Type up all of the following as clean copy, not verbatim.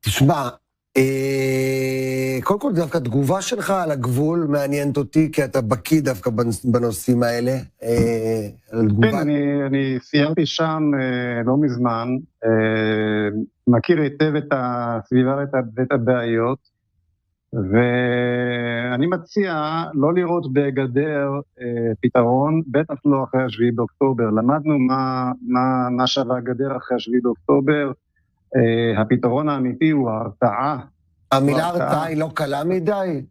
תשמע, קודם כל דווקא תגובה שלך על הגבול מעניינת אותי, כי אתה בקיא דווקא בנושאים האלה. כן, אני סיירתי שם לא מזמן, מכיר היטב את הסביבה ואת הבעיות, ואני מציע לא לראות בגדר פתרון, בטח לא אחרי השביעי באוקטובר. למדנו מה שווה הגדר אחרי השביעי באוקטובר. הפתרון האמיתי הוא ההרתעה. המילה הרתעה היא לא קלה מדי?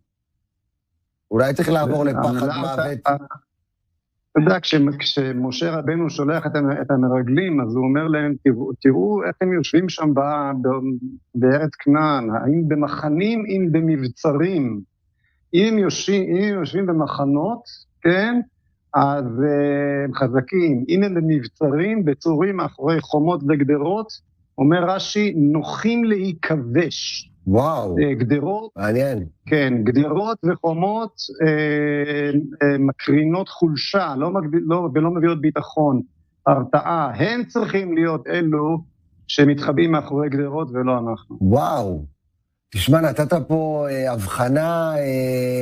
אולי צריך לעבור לפחד מוות. אתה יודע, כשמשה רבנו שולח את המרגלים, אז הוא אומר להם, תראו איך הם יושבים שם בארץ כנען, האם במחנים, אם במבצרים. אם יושבים במחנות, כן, אז הם חזקים. אם הם במבצרים, בצורים מאחורי חומות וגדרות, אומר רש"י, נוחים להיכבש. וואו, גדרות, מעניין. כן, גדרות וחומות מקרינות חולשה, ולא מביאות ביטחון, הרתעה. הם צריכים להיות אלו שמתחבאים מאחורי גדרות ולא אנחנו. וואו, תשמע, נתת פה הבחנה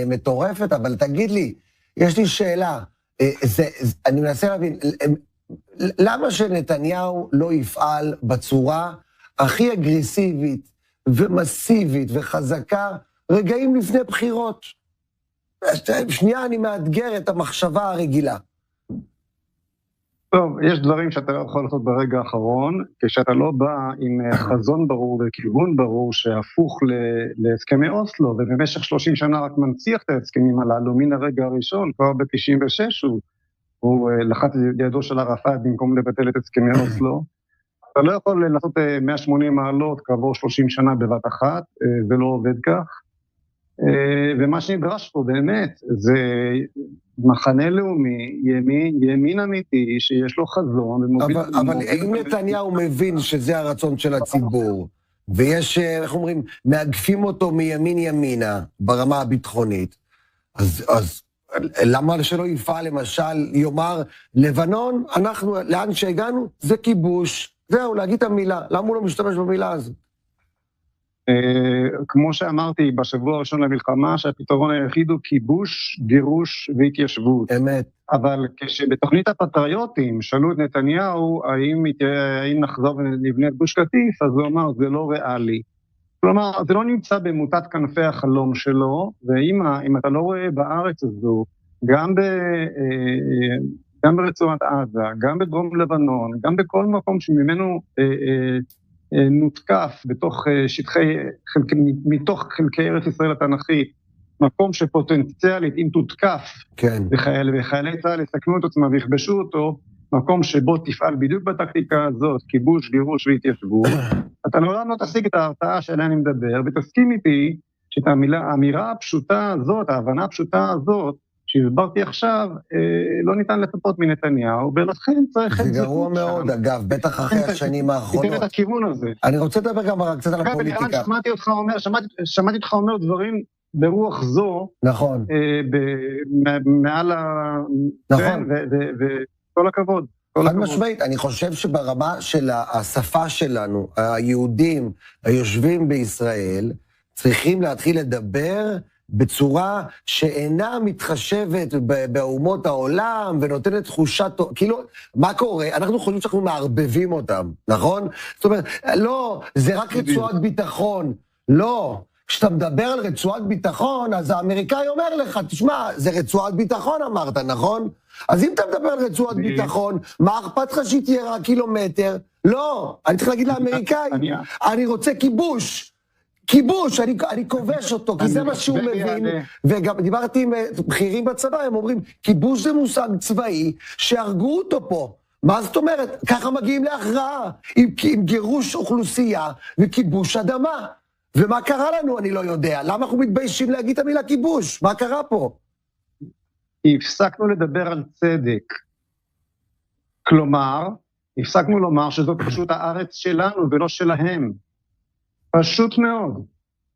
מטורפת, אבל תגיד לי, יש לי שאלה, אני מנסה להבין, למה שנתניהו לא יפעל בצורה הכי אגרסיבית ומסיבית וחזקה רגעים לפני בחירות? שנייה, אני מאתגר את המחשבה הרגילה. טוב, יש דברים שאתה לא יכול לעשות ברגע האחרון, כשאתה לא בא עם חזון ברור וכיוון ברור שהפוך להסכמי אוסלו, ובמשך 30 שנה רק מנציח את ההסכמים הללו מן הרגע הראשון, כבר ב-96 הוא לחץ ידו של ערפאת במקום לבטל את הסכמי אוסלו. אתה לא יכול לעשות 180 מעלות כעבור 30 שנה בבת אחת, זה לא עובד כך. ומה שנדרש פה באמת זה מחנה לאומי, ימין אמיתי, שיש לו חזון. אבל אם נתניהו מבין שזה הרצון של הציבור, ויש, איך אומרים, מאגפים אותו מימין ימינה ברמה הביטחונית, אז למה שלא יפעל למשל, יאמר, לבנון, אנחנו, לאן שהגענו, זה כיבוש, זהו, להגיד את המילה, למה הוא לא משתמש במילה הזאת? כמו שאמרתי בשבוע הראשון למלחמה, שהפתרון היחיד הוא כיבוש, גירוש והתיישבות. אמת. אבל כשבתוכנית הפטריוטים שאלו את נתניהו, האם נחזור ונבנה את גוש קטיף, אז הוא אמר, זה לא ריאלי. כלומר, זה לא נמצא במוטת כנפי החלום שלו, ואם אתה לא רואה בארץ הזו, גם ברצועת עזה, גם בדרום לבנון, גם בכל מקום שממנו נותקף מתוך חלקי ארץ ישראל התנ"כית, מקום שפוטנציאלית, אם תותקף, כן. וחיילי צה"ל יסכנו את עצמם ויכבשו אותו, מקום שבו תפעל בדיוק בטקטיקה הזאת, כיבוש, גירוש והתיישבות, אתה לעולם לא תשיג את ההרתעה שעליה אני מדבר, ותסכים איתי שאת האמירה הפשוטה הזאת, ההבנה הפשוטה הזאת, שהסברתי עכשיו, לא ניתן לצפות מנתניהו, ולכן צריך... זה גרוע מאוד, אגב, בטח אחרי השנים האחרונות. תיתן את הכיוון הזה. אני רוצה לדבר גם קצת על הפוליטיקה. שמעתי אותך אומר דברים ברוח זו, נכון. מעל ה... נכון. וכל הכבוד. חד משמעית, אני חושב שברמה של השפה שלנו, היהודים היושבים בישראל, צריכים להתחיל לדבר בצורה שאינה מתחשבת באומות העולם, ונותנת תחושה, כאילו, מה קורה? אנחנו חושבים שאנחנו מערבבים אותם, נכון? זאת אומרת, לא, זה רק רצועת ביטחון, לא. כשאתה מדבר על רצועת ביטחון, אז האמריקאי אומר לך, תשמע, זה רצועת ביטחון אמרת, נכון? אז אם אתה מדבר על רצועת ביטחון, מה אכפת לך שהיא תהיה רק קילומטר? לא, אני צריך להגיד לאמריקאי, אני רוצה כיבוש. כיבוש, אני כובש אותו, כי זה מה שהוא מבין, וגם דיברתי עם בכירים בצבא, הם אומרים, כיבוש זה מושג צבאי, שהרגו אותו פה. מה זאת אומרת? ככה מגיעים להכרעה, עם גירוש אוכלוסייה וכיבוש אדמה. ומה קרה לנו, אני לא יודע. למה אנחנו מתביישים להגיד את המילה כיבוש? מה קרה פה? הפסקנו לדבר על צדק. כלומר, הפסקנו לומר שזאת פשוט הארץ שלנו ולא שלהם. פשוט מאוד.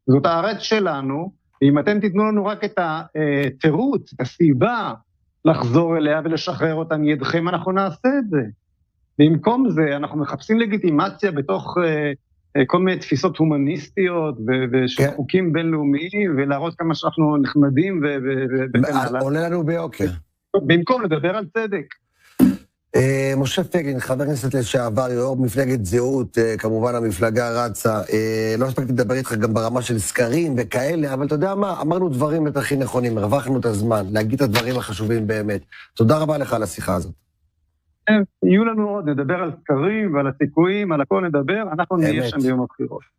זאת הארץ שלנו, ואם אתם תיתנו לנו רק את התירוץ, את הסיבה, לחזור אליה ולשחרר אותה מידכם, אנחנו נעשה את זה. במקום זה, אנחנו מחפשים לגיטימציה בתוך כל מיני תפיסות הומניסטיות ושל חוקים בינלאומיים, ולהראות כמה שאנחנו נחמדים וכן הלאה. עולה לנו ביוקר. במקום לדבר על צדק. משה פייגלין, חבר כנסת לשעבר, יו"ר מפלגת זהות, כמובן המפלגה רצה, לא הספקתי לדבר איתך גם ברמה של סקרים וכאלה, אבל אתה יודע מה, אמרנו דברים את הכי נכונים, הרווחנו את הזמן, להגיד את הדברים החשובים באמת. תודה רבה לך על השיחה הזאת. יהיו לנו עוד, נדבר על סקרים ועל הסיכויים, על הכל נדבר, אנחנו נהיה שם ביום הבחירות.